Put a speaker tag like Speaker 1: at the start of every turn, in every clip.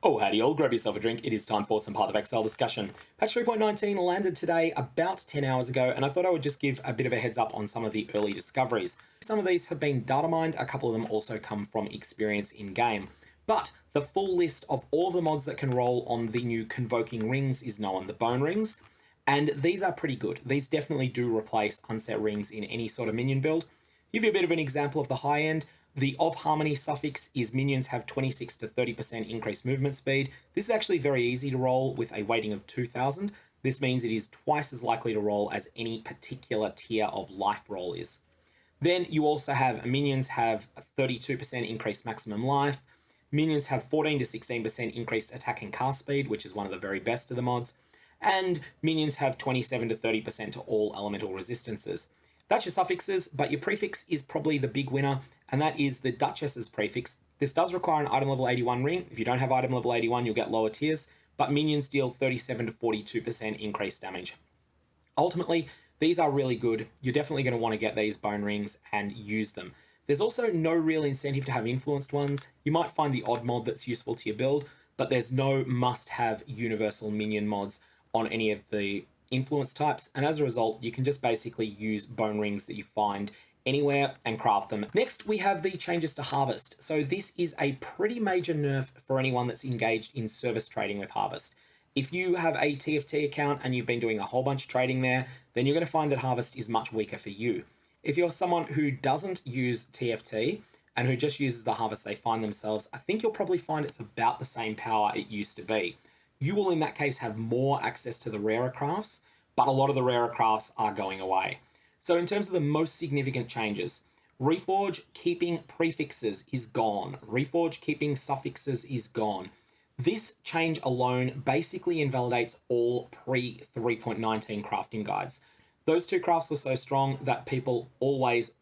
Speaker 1: Oh, howdy all, grab yourself a drink. It is time for some PathOfExile discussion. Patch 3.19 landed today about 10 hours ago, and I thought I would just give a bit of a heads up on some of the early discoveries. Some of these have been data mined, a couple of them also come from experience in game. But the full list of all of the mods that can roll on the new Convoking Rings is known, the Bone Rings, and these are pretty good. These definitely do replace unset rings in any sort of minion build. Give you a bit of an example of the high end. The of harmony suffix is minions have 26 to 30% increased movement speed. This is actually very easy to roll with a weighting of 2000. This means it is twice as likely to roll as any particular tier of life roll is. Then you also have minions have a 32% increased maximum life. Minions have 14 to 16% increased attack and cast speed, which is one of the very best of the mods. And minions have 27 to 30% to all elemental resistances. That's your suffixes, but your prefix is probably the big winner, and that is the Duchess's prefix. This does require an item level 81 ring. If you don't have item level 81, you'll get lower tiers, but minions deal 37 to 42% increased damage. Ultimately, these are really good. You're definitely going to want to get these bone rings and use them. There's also no real incentive to have influenced ones. You might find the odd mod that's useful to your build, but there's no must-have universal minion mods on any of the influence types, and as a result you can just basically use bone rings that you find anywhere and craft them. Next we have the changes to Harvest. So this is a pretty major nerf for anyone that's engaged in service trading with Harvest. If you have a TFT account and you've been doing a whole bunch of trading there, then you're going to find that Harvest is much weaker for you. If you're someone who doesn't use TFT and who just uses the Harvest they find themselves, I think you'll probably find it's about the same power it used to be. You will in that case have more access to the rarer crafts, but a lot of the rarer crafts are going away. So in terms of the most significant changes, Reforge keeping prefixes is gone. Reforge keeping suffixes is gone. This change alone basically invalidates all pre 3.19 crafting guides. Those two crafts were so strong that people always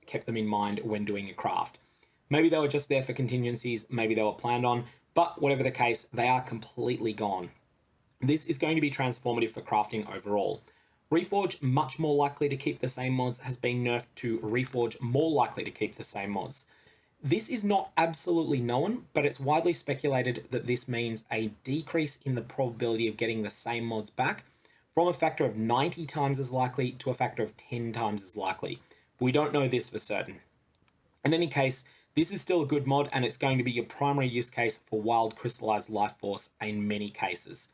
Speaker 1: kept them in mind when doing a craft. Maybe they were just there for contingencies, maybe they were planned on, but whatever the case, they are completely gone. This is going to be transformative for crafting overall. Reforge, much more likely to keep the same mods, has been nerfed to Reforge, more likely to keep the same mods. This is not absolutely known, but it's widely speculated that this means a decrease in the probability of getting the same mods back from a factor of 90 times as likely to a factor of 10 times as likely. We don't know this for certain. In any case, this is still a good mod, and it's going to be your primary use case for wild crystallized life force in many cases.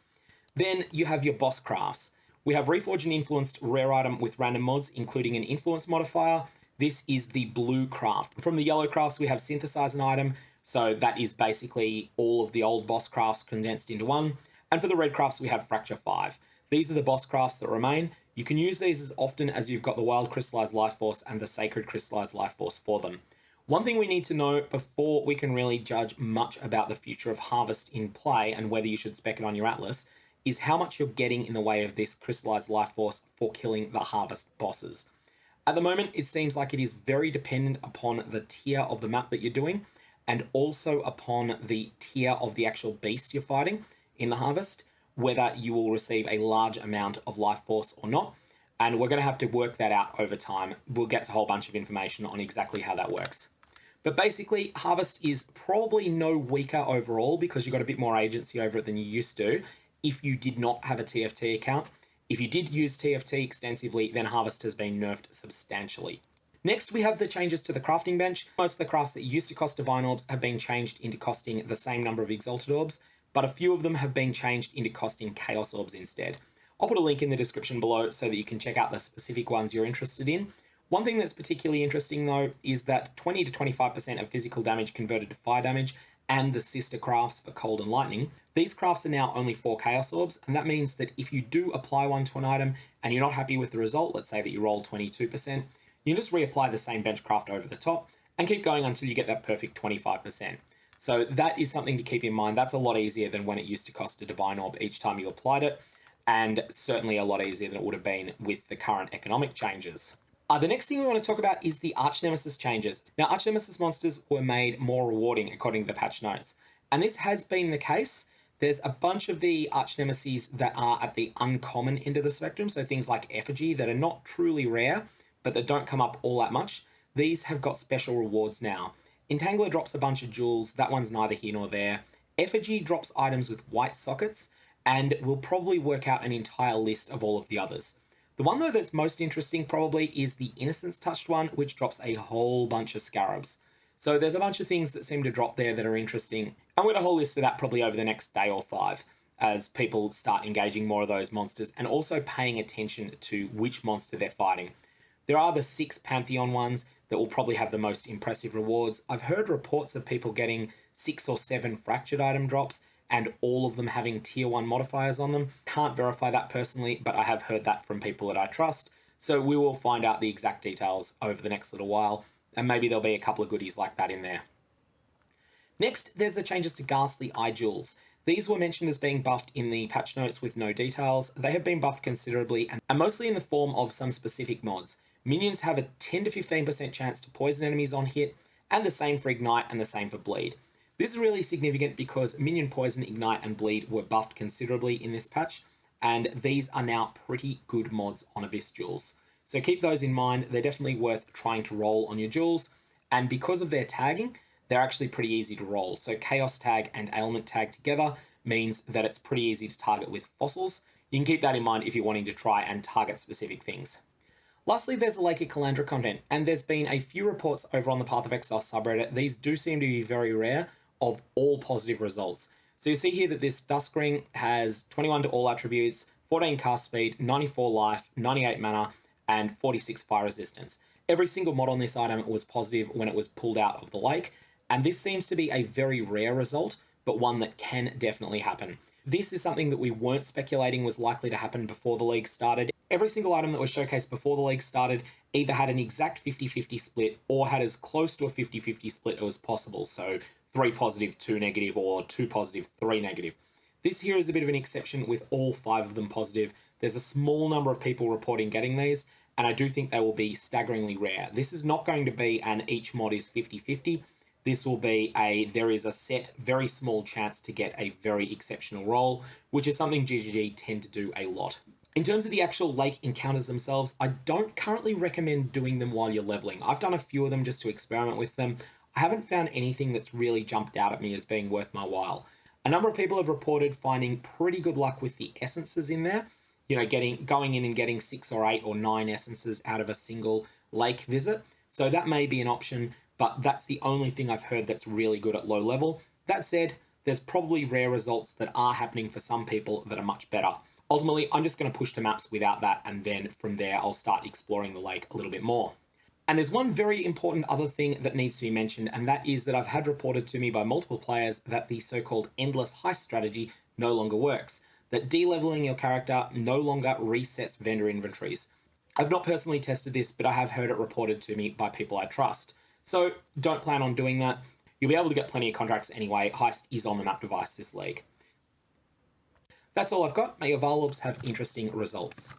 Speaker 1: Then you have your boss crafts. We have Reforge an influenced rare item with random mods, including an influence modifier. This is the blue craft. From the yellow crafts, we have synthesize an item. So that is basically all of the old boss crafts condensed into one. And for the red crafts, we have Fracture 5. These are the boss crafts that remain. You can use these as often as you've got the wild crystallized life force and the sacred crystallized life force for them. One thing we need to know before we can really judge much about the future of Harvest in play and whether you should spec it on your Atlas is how much you're getting in the way of this crystallized life force for killing the Harvest bosses. At the moment, it seems like it is very dependent upon the tier of the map that you're doing and also upon the tier of the actual beast you're fighting in the Harvest, whether you will receive a large amount of life force or not. And we're going to have to work that out over time. We'll get a whole bunch of information on exactly how that works. But basically, Harvest is probably no weaker overall because you've got a bit more agency over it than you used to if you did not have a TFT account. If you did use TFT extensively, then Harvest has been nerfed substantially. Next, we have the changes to the crafting bench. Most of the crafts that used to cost Divine Orbs have been changed into costing the same number of Exalted Orbs, but a few of them have been changed into costing Chaos Orbs instead. I'll put a link in the description below so that you can check out the specific ones you're interested in. One thing that's particularly interesting though is that 20 to 25% of physical damage converted to fire damage and the sister crafts for cold and lightning. These crafts are now only 4 Chaos Orbs, and that means that if you do apply one to an item and you're not happy with the result, let's say that you roll 22%, you can just reapply the same bench craft over the top and keep going until you get that perfect 25%. So that is something to keep in mind. That's a lot easier than when it used to cost a Divine Orb each time you applied it, and certainly a lot easier than it would have been with the current economic changes. The next thing we want to talk about is the Arch Nemesis changes. Now, Arch Nemesis monsters were made more rewarding according to the patch notes, and this has been the case. There's a bunch of the Arch Nemesis that are at the uncommon end of the spectrum, so things like Effigy that are not truly rare, but that don't come up all that much. These have got special rewards now. Entangler drops a bunch of jewels, that one's neither here nor there. Effigy drops items with white sockets, and we'll probably work out an entire list of all of the others. The one though that's most interesting probably is the Innocence Touched one, which drops a whole bunch of scarabs. So there's a bunch of things that seem to drop there that are interesting. I'm going to whole list of that probably over the next day or 5 as people start engaging more of those monsters and also paying attention to which monster they're fighting. There are the 6 Pantheon ones that will probably have the most impressive rewards. I've heard reports of people getting 6 or 7 fractured item drops and all of them having tier 1 modifiers on them. Can't verify that personally, but I have heard that from people that I trust. So we will find out the exact details over the next little while, and maybe there'll be a couple of goodies like that in there. Next, there's the changes to Ghastly eye jewels. These were mentioned as being buffed in the patch notes with no details. They have been buffed considerably and mostly in the form of some specific mods. Minions have a 10 to 15% chance to poison enemies on hit, and the same for Ignite and the same for Bleed. This is really significant because Minion Poison, Ignite, and Bleed were buffed considerably in this patch, and these are now pretty good mods on Abyss jewels. So keep those in mind. They're definitely worth trying to roll on your jewels, and because of their tagging, they're actually pretty easy to roll. So Chaos Tag and Ailment Tag together means that it's pretty easy to target with fossils. You can keep that in mind if you're wanting to try and target specific things. Lastly, there's the Lake of Kalandra content, and there's been a few reports over on the PathOfExile subreddit. These do seem to be very rare, of all positive results. So you see here that this Dusk Ring has 21 to all attributes, 14 cast speed, 94 life, 98 mana, and 46 fire resistance. Every single mod on this item was positive when it was pulled out of the lake, and this seems to be a very rare result, but one that can definitely happen. This is something that we weren't speculating was likely to happen before the league started. Every single item that was showcased before the league started either had an exact 50-50 split or had as close to a 50-50 split as possible. So 3 positive, 2 negative, or 2 positive, 3 negative. This here is a bit of an exception with all 5 of them positive. There's a small number of people reporting getting these, and I do think they will be staggeringly rare. This is not going to be an each mod is 50-50. This will be there is a set, very small chance to get a very exceptional roll, which is something GGG tend to do a lot. In terms of the actual lake encounters themselves, I don't currently recommend doing them while you're leveling. I've done a few of them just to experiment with them. I haven't found anything that's really jumped out at me as being worth my while. A number of people have reported finding pretty good luck with the essences in there. You know, going in and getting 6 or 8 or 9 essences out of a single lake visit. So that may be an option, but that's the only thing I've heard that's really good at low level. That said, there's probably rare results that are happening for some people that are much better. Ultimately, I'm just going to push to maps without that, and then from there, I'll start exploring the lake a little bit more. And there's one very important other thing that needs to be mentioned, and that is that I've had reported to me by multiple players that the so-called endless heist strategy no longer works, that de-leveling your character no longer resets vendor inventories. I've not personally tested this, but I have heard it reported to me by people I trust. So don't plan on doing that. You'll be able to get plenty of contracts anyway. Heist is on the map device this league. That's all I've got. May your Varlobs have interesting results.